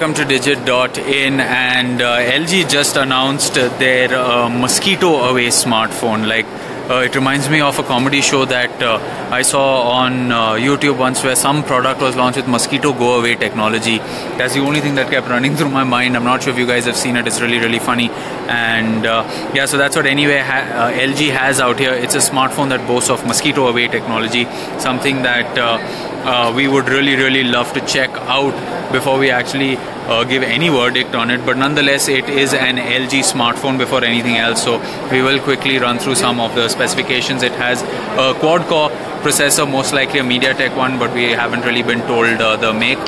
Welcome to Digit.in, and LG just announced their Mosquito Away smartphone. It reminds me of a comedy show that I saw on YouTube once, where some product was launched with Mosquito Go Away technology. That's the only thing that kept running through my mind. I'm not sure if you guys have seen it. It's really funny. And yeah, so that's what LG has out here. It's a smartphone that boasts of Mosquito Away technology, something that we would really love to check out before we actually give any verdict on it. But nonetheless, it is an LG smartphone before anything else, so we will quickly run through some of the specifications. It has a quad-core processor, most likely a MediaTek one, but we haven't really been told the make.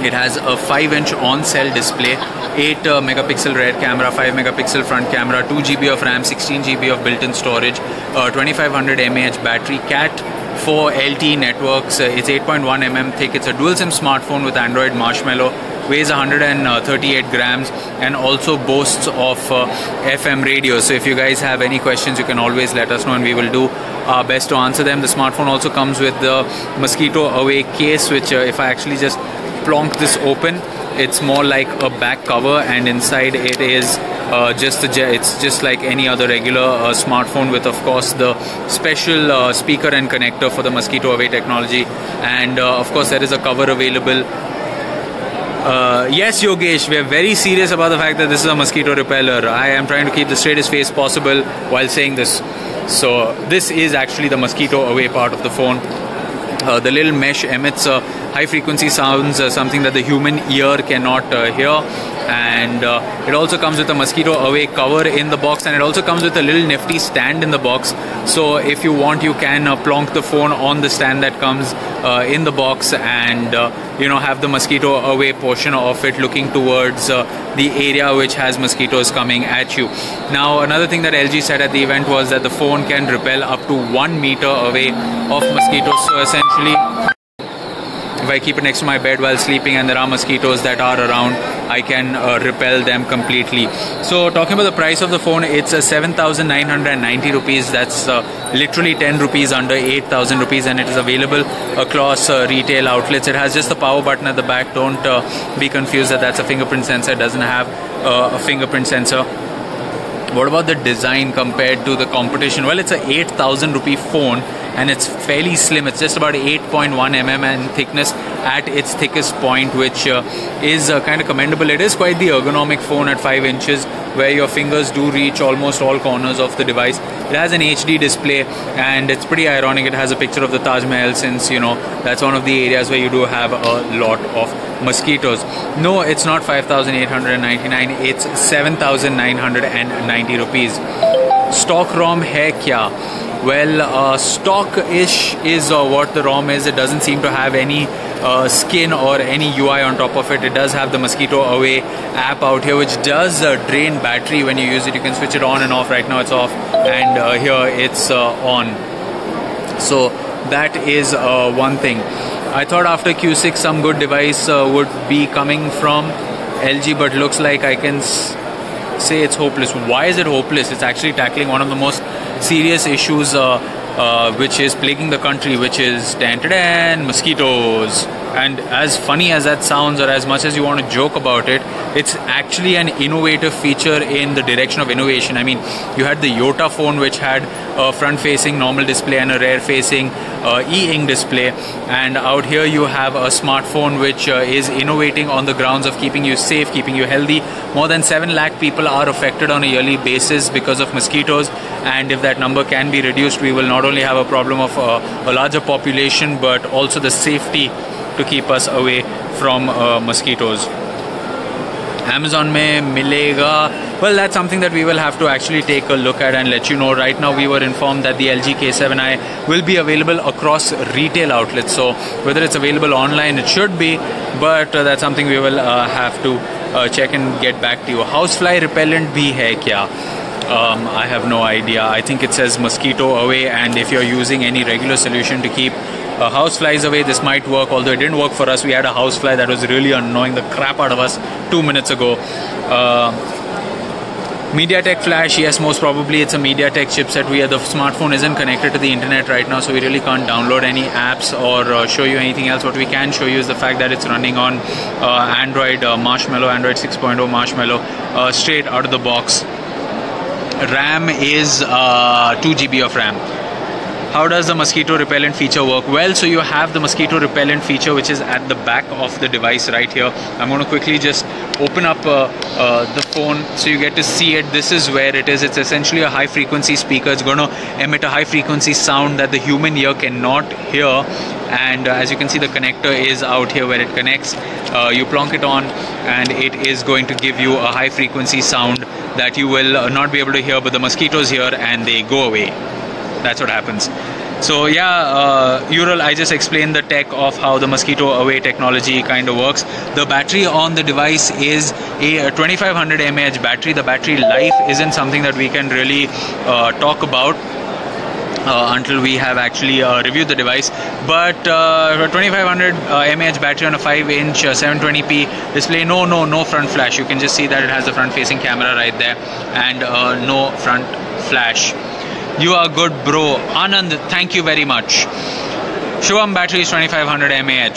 It has a 5-inch on-cell display, 8 megapixel rear camera, 5 megapixel front camera, 2 GB of RAM, 16 GB of built-in storage, 2500 mAh battery, Cat4 LTE networks. It's 8.1 mm thick. It's a dual SIM smartphone with Android Marshmallow, weighs 138 grams, and also boasts of FM radio. So if you guys have any questions, you can always let us know, and we will do our best to answer them. The smartphone also comes with the Mosquito Away case, which if I actually just plonk this open, it's more like a back cover, and inside it is it's just like any other regular smartphone, with of course the special speaker and connector for the Mosquito Away technology. And of course there is a cover available. Yes, Yogesh, we are very serious about the fact that this is a mosquito repeller. I am trying to keep the straightest face possible while saying this. So this is actually the Mosquito Away part of the phone. The little mesh emits high frequency sounds, something that the human ear cannot hear. And it also comes with a Mosquito Away cover in the box, and it also comes with a little nifty stand in the box. So if you want, you can plonk the phone on the stand that comes in the box, and have the Mosquito Away portion of it looking towards the area which has mosquitoes coming at you. Now, another thing that LG said at the event was that the phone can repel up to 1 meter away of mosquitoes. So essentially, if I keep it next to my bed while sleeping and there are mosquitoes that are around, I can repel them completely. So talking about the price of the phone, it's 7,990 rupees. That's literally 10 rupees under 8,000 rupees, and it is available across retail outlets. It has just the power button at the back. Don't be confused that that's a fingerprint sensor. It doesn't have a fingerprint sensor. What about the design compared to the competition? Well, it's a 8,000 rupee phone, and it's fairly slim. It's just about 8.1 mm in thickness at its thickest point, which is kind of commendable. It is quite the ergonomic phone at 5 inches, where your fingers do reach almost all corners of the device. It has an HD display, and it's pretty ironic. It has a picture of the Taj Mahal, since that's one of the areas where you do have a lot of mosquitoes. No, it's not 5,899. It's 7,990 rupees. Stock ROM hai kya? Well, stock-ish is what the ROM is. It doesn't seem to have any skin or any UI on top of it. It does have the Mosquito Away app out here, which does drain battery when you use it. You can switch it on and off. Right now it's off, and here it's on. So that is one thing. I thought after Q6 some good device would be coming from LG, but looks like I can say it's hopeless. Why is it hopeless? It's actually tackling one of the most serious issues which is plaguing the country, which is mosquitoes. And as funny as that sounds, or as much as you want to joke about it, it's actually an innovative feature in the direction of innovation. I mean, you had the Yota phone, which had a front-facing normal display and a rear-facing e-ink display, and out here you have a smartphone which is innovating on the grounds of keeping you safe, keeping you healthy. More than 7 lakh people are affected on a yearly basis because of mosquitoes, and if that number can be reduced, we will not only have a problem of a larger population, but also the safety to keep us away from mosquitoes. Amazon mein milega? Well, that's something that we will have to actually take a look at and let you know. Right now we were informed that the LG K7i will be available across retail outlets. So whether it's available online, it should be, but that's something we will have to check and get back to you. Housefly repellent bhi hai kya? I have no idea. I think it says Mosquito Away, and if you're using any regular solution to keep house flies away, this might work, although it didn't work for us. We had a house fly that was really annoying the crap out of us 2 minutes ago. MediaTek flash, yes, most probably it's a MediaTek chipset. The smartphone isn't connected to the internet right now, so we really can't download any apps or show you anything else. What we can show you is the fact that it's running on Android Marshmallow, Android 6.0 Marshmallow, straight out of the box. RAM is 2 GB of RAM. How does the mosquito repellent feature work? Well, so you have the mosquito repellent feature which is at the back of the device right here. I'm going to quickly just open up the phone so you get to see it. This is where it is. It's essentially a high frequency speaker. It's going to emit a high frequency sound that the human ear cannot hear. And as you can see, the connector is out here where it connects. You plonk it on and it is going to give you a high frequency sound that you will not be able to hear, but the mosquitoes hear and they go away. That's what happens. So yeah, Ural, I just explained the tech of how the mosquito away technology kind of works. The battery on the device is a 2500 mAh battery. The battery life isn't something that we can really talk about until we have actually reviewed the device. But 2500 mAh battery on a 5-inch 720p display. No front flash. You can just see that it has the front facing camera right there, and no front flash. You are good, bro. Anand, thank you very much. Shivam battery is 2500 mAh.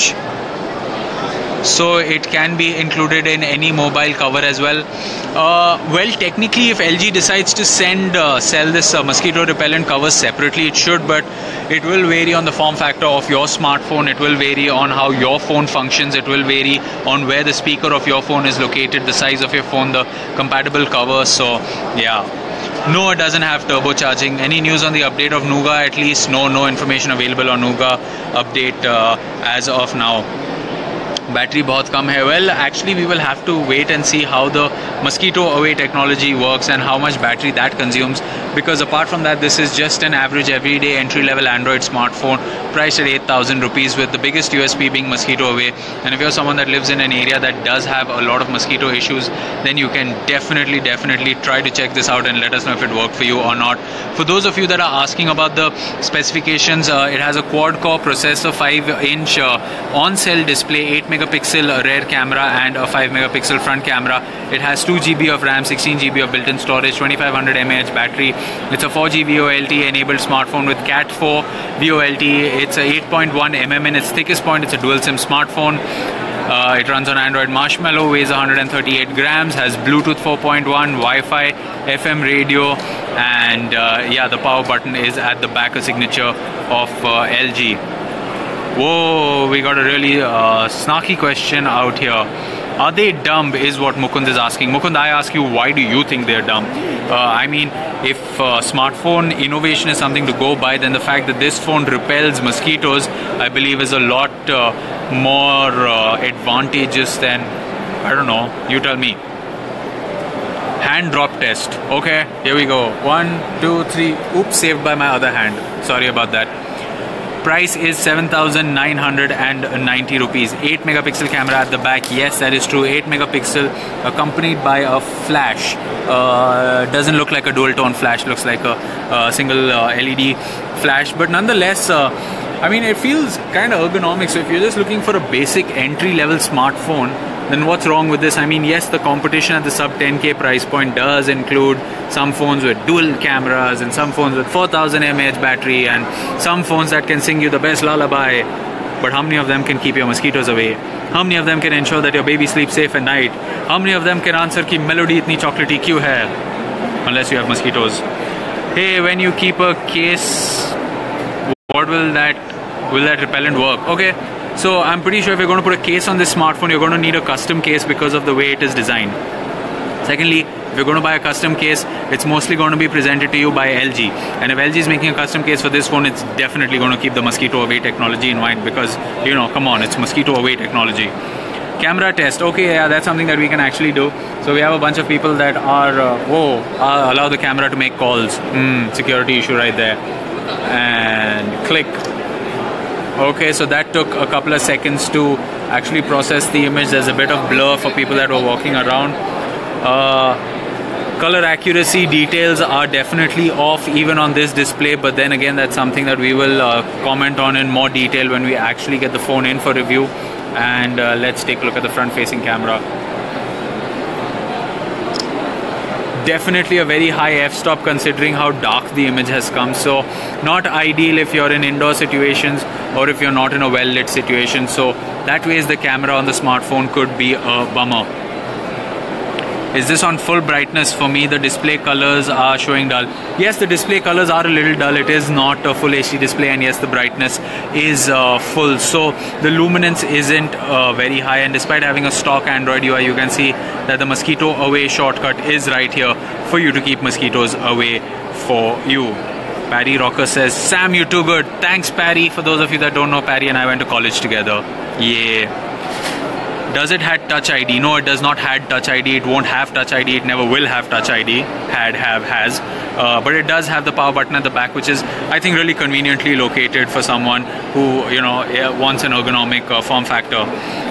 So it can be included in any mobile cover as well. Well, technically, if LG decides to sell this mosquito repellent covers separately, it should, but it will vary on the form factor of your smartphone. It will vary on how your phone functions. It will vary on where the speaker of your phone is located, the size of your phone, the compatible cover. So yeah. No, it doesn't have turbocharging. Any news on the update of Nougat? At least no information available on Nougat update as of now. Battery बहुत कम है. Well, actually we will have to wait and see how the mosquito away technology works and how much battery that consumes, because apart from that, this is just an average everyday entry level Android smartphone priced at 8,000 rupees, with the biggest USP being mosquito away. And if you're someone that lives in an area that does have a lot of mosquito issues, then you can definitely try to check this out and let us know if it worked for you or not. For those of you that are asking about the specifications, it has a quad core processor, 5-inch on-cell display, 8 megapixel rear camera and a 5 megapixel front camera. It has 2 GB of RAM, 16 GB of built-in storage, 2500 mAh battery. It's a 4G VoLT enabled smartphone with Cat4 VoLT. It's a 8.1 mm in its thickest point. It's a dual SIM smartphone. It runs on Android Marshmallow, weighs 138 grams, has Bluetooth 4.1, Wi-Fi, FM radio, and yeah, the power button is at the back, a signature of LG. Whoa, we got a really snarky question out here. Are they dumb is what Mukund is asking. Mukund, I ask you, why do you think they're dumb? I mean, if smartphone innovation is something to go by, then the fact that this phone repels mosquitoes, I believe, is a lot more advantageous than, I don't know, you tell me. Hand drop test. Okay, here we go. 1, 2, 3. Oops, saved by my other hand. Sorry about that. Price is 7,990 rupees. 8 megapixel camera at the back. Yes, that is true. 8 megapixel accompanied by a flash. Doesn't look like a dual tone flash. Looks like a single LED flash. But nonetheless, I mean, it feels kind of ergonomic. So if you're just looking for a basic entry level smartphone, then what's wrong with this? I mean, yes, the competition at the sub 10k price point does include some phones with dual cameras and some phones with 4000 mAh battery and some phones that can sing you the best lullaby. But how many of them can keep your mosquitoes away? How many of them can ensure that your baby sleeps safe at night? How many of them can answer ki melody itni chocolatey kyun hai? Unless you have mosquitoes. Hey, when you keep a case, what will that repellent work? Okay. So I'm pretty sure if you're going to put a case on this smartphone, you're going to need a custom case because of the way it is designed. Secondly, if you're going to buy a custom case, it's mostly going to be presented to you by LG. And if LG is making a custom case for this phone, it's definitely going to keep the mosquito away technology in mind because, you know, come on, it's mosquito away technology. Camera test. Okay, yeah, that's something that we can actually do. So we have a bunch of people that are, allow the camera to make calls. Security issue right there. And click. Okay, so that took a couple of seconds to actually process the image. There's a bit of blur for people that were walking around. Color accuracy details are definitely off even on this display, but then again, that's something that we will comment on in more detail when we actually get the phone in for review. And let's take a look at the front facing camera. definitely a very high f-stop considering how dark the image has come. So not ideal if you're in indoor situations or if you're not in a well-lit situation. So that way the camera on the smartphone could be a bummer. Is this on full brightness? For me, the display colors are showing dull. Yes, the display colors are a little dull. It is not a full HD display, and yes, the brightness is full. So the luminance isn't very high, and despite having a stock Android UI, you can see that the Mosquito Away shortcut is right here for you to keep mosquitoes away for you. Parry Rocker says, Sam, you're too good. Thanks, Parry. For those of you that don't know, Parry and I went to college together. Yeah. Does it have Touch ID? No, it does not have Touch ID. It won't have Touch ID. It never will have Touch ID. Has. But it does have the power button at the back, which is, I think, really conveniently located for someone who, wants an ergonomic form factor.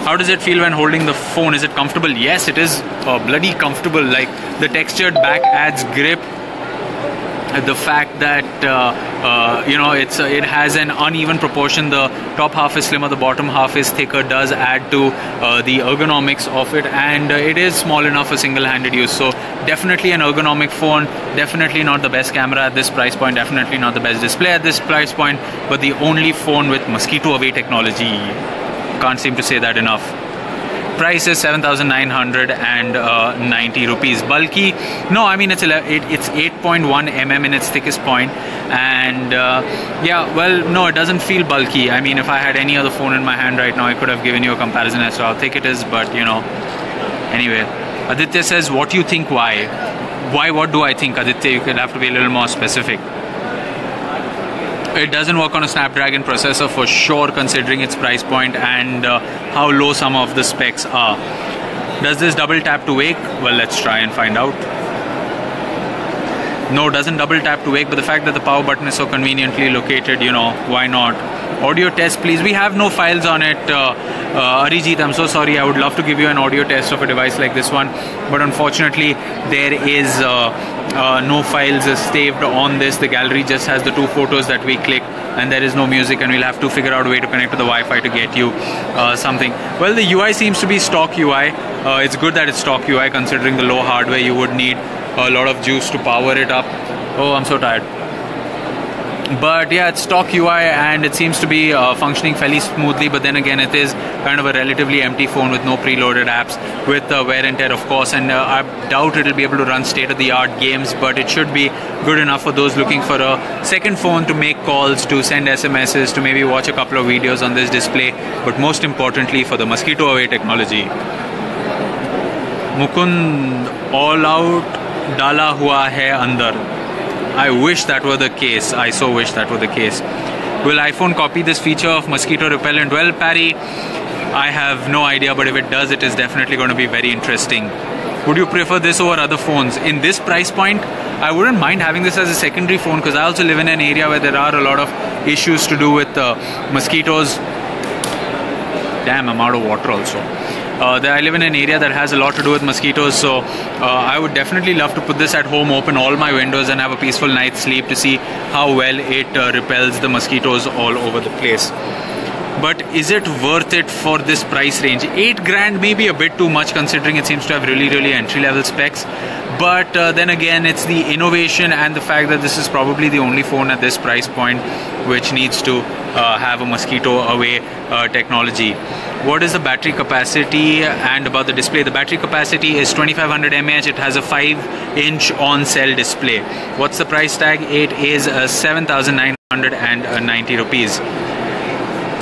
How does it feel when holding the phone? Is it comfortable? Yes, it is bloody comfortable. Like, the textured back adds grip. The fact that it has an uneven proportion, the top half is slimmer, the bottom half is thicker, does add to the ergonomics of it, and it is small enough for single-handed use. So definitely an ergonomic phone, definitely not the best camera at this price point, definitely not the best display at this price point, but the only phone with Mosquito Away technology. Can't seem to say that enough. Price is 7,990 rupees. Bulky? No, I mean it's 8.1 mm in its thickest point, and no, it doesn't feel bulky. I mean, if I had any other phone in my hand right now, I could have given you a comparison as to how thick it is, but anyway. Aditya says, what do you think? Why? What do I think, Aditya? You could have to be a little more specific. It doesn't work on a Snapdragon processor for sure, considering its price point and how low some of the specs are. Does this double tap to wake? Well, let's try and find out. No, doesn't double tap to wake, but the fact that the power button is so conveniently located, why not? Audio test, please. We have no files on it. Arijit, I'm so sorry. I would love to give you an audio test of a device like this one, but unfortunately there is no files saved on this. The gallery just has the 2 photos that we click, and there is no music, and we'll have to figure out a way to connect to the Wi-Fi to get you something. Well, the UI seems to be stock UI. It's good that it's stock UI, considering the low hardware. You would need a lot of juice to power it up. Oh, I'm so tired. But yeah, it's stock UI and it seems to be functioning fairly smoothly, but then again it is kind of a relatively empty phone with no preloaded apps, with wear and tear of course, and I doubt it'll be able to run state-of-the-art games, but it should be good enough for those looking for a second phone to make calls, to send SMSs, to maybe watch a couple of videos on this display, but most importantly for the Mosquito Away technology. Mukund, all out dala hua hai andar. I wish that were the case. I so wish that were the case. Will iPhone copy this feature of mosquito repellent? Well, Parry, I have no idea, but if it does, it is definitely going to be very interesting. Would you prefer this over other phones? In this price point, I wouldn't mind having this as a secondary phone, because I also live in an area where there are a lot of issues to do with mosquitoes. Damn, I'm out of water also. I live in an area that has a lot to do with mosquitoes, so I would definitely love to put this at home, open all my windows and have a peaceful night's sleep to see how well it repels the mosquitoes all over the place. But is it worth it for this price range? 8 grand may be a bit too much, considering it seems to have really entry-level specs. But then again, it's the innovation and the fact that this is probably the only phone at this price point which needs to have a Mosquito Away technology. What is the battery capacity and about the display? The battery capacity is 2500 mAh. It has a 5-inch on-cell display. What's the price tag? It is 7,990 rupees.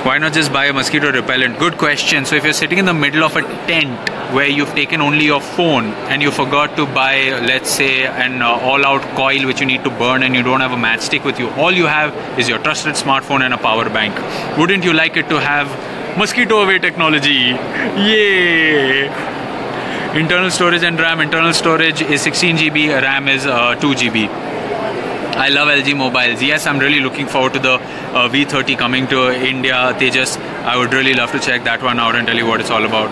Why not just buy a mosquito repellent? Good question. So if you're sitting in the middle of a tent where you've taken only your phone and you forgot to buy, let's say, an all-out coil which you need to burn, and you don't have a matchstick with you, all you have is your trusted smartphone and a power bank. Wouldn't you like it to have Mosquito Away technology? Yay! Internal storage and RAM. Internal storage is 16 GB, RAM is 2 GB. I love LG mobiles. Yes, I'm really looking forward to the V30 coming to India. Tejas, I would really love to check that one out and tell you what it's all about.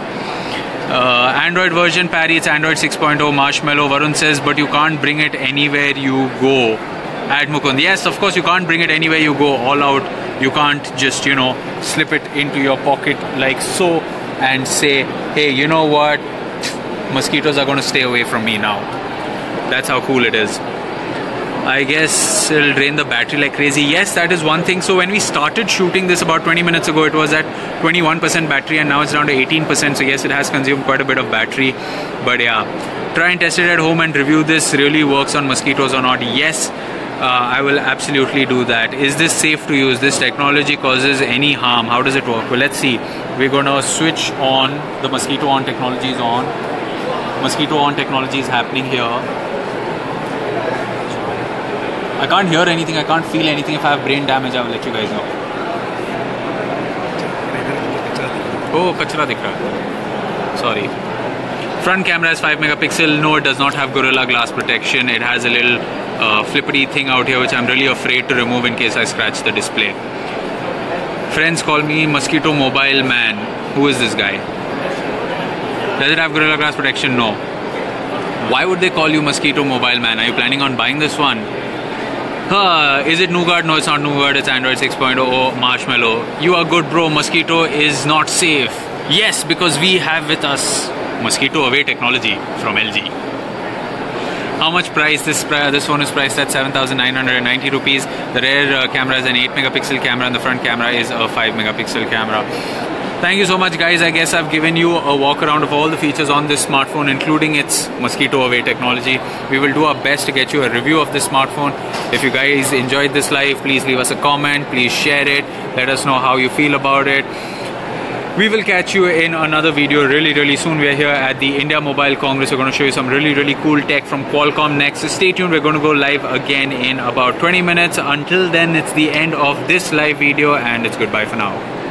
Android version, Parry, it's Android 6.0 Marshmallow. Varun says, but you can't bring it anywhere you go. At Mukund. Yes, of course you can't bring it anywhere you go, all out. You can't just, slip it into your pocket like so and say, hey, you know what? Mosquitoes are going to stay away from me now. That's how cool it is. I guess it'll drain the battery like crazy. Yes, that is one thing. So when we started shooting this about 20 minutes ago, it was at 21% battery, and now it's down to 18%. So yes, it has consumed quite a bit of battery. But yeah, try and test it at home and review this really works on mosquitoes or not. Yes, I will absolutely do that. Is this safe to use? This technology causes any harm? How does it work? Well, let's see. We're going to switch on. The mosquito on technology is on. Mosquito on technology is happening here. I can't hear anything, I can't feel anything. If I have brain damage, I will let you guys know. Oh, kachra dikh raha. Sorry. Front camera is 5 megapixel. No, it does not have Gorilla Glass protection. It has a little flippity thing out here which I'm really afraid to remove in case I scratch the display. Friends call me Mosquito Mobile Man. Who is this guy? Does it have Gorilla Glass protection? No. Why would they call you Mosquito Mobile Man? Are you planning on buying this one? Is it Nougat? No, it's not Nougat. It's Android 6.0 Marshmallow. You are good, bro. Mosquito is not safe. Yes, because we have with us Mosquito Away technology from LG. How much price? This phone is priced at 7,990 rupees. The rear camera is an 8 megapixel camera and the front camera is a 5 megapixel camera. Thank you so much, guys. I guess I've given you a walk around of all the features on this smartphone, including its Mosquito Away technology. We will do our best to get you a review of this smartphone. If you guys enjoyed this live, please leave us a comment. Please share it. Let us know how you feel about it. We will catch you in another video really soon. We are here at the India Mobile Congress. We're going to show you some really cool tech from Qualcomm next. So stay tuned. We're going to go live again in about 20 minutes. Until then, it's the end of this live video and it's goodbye for now.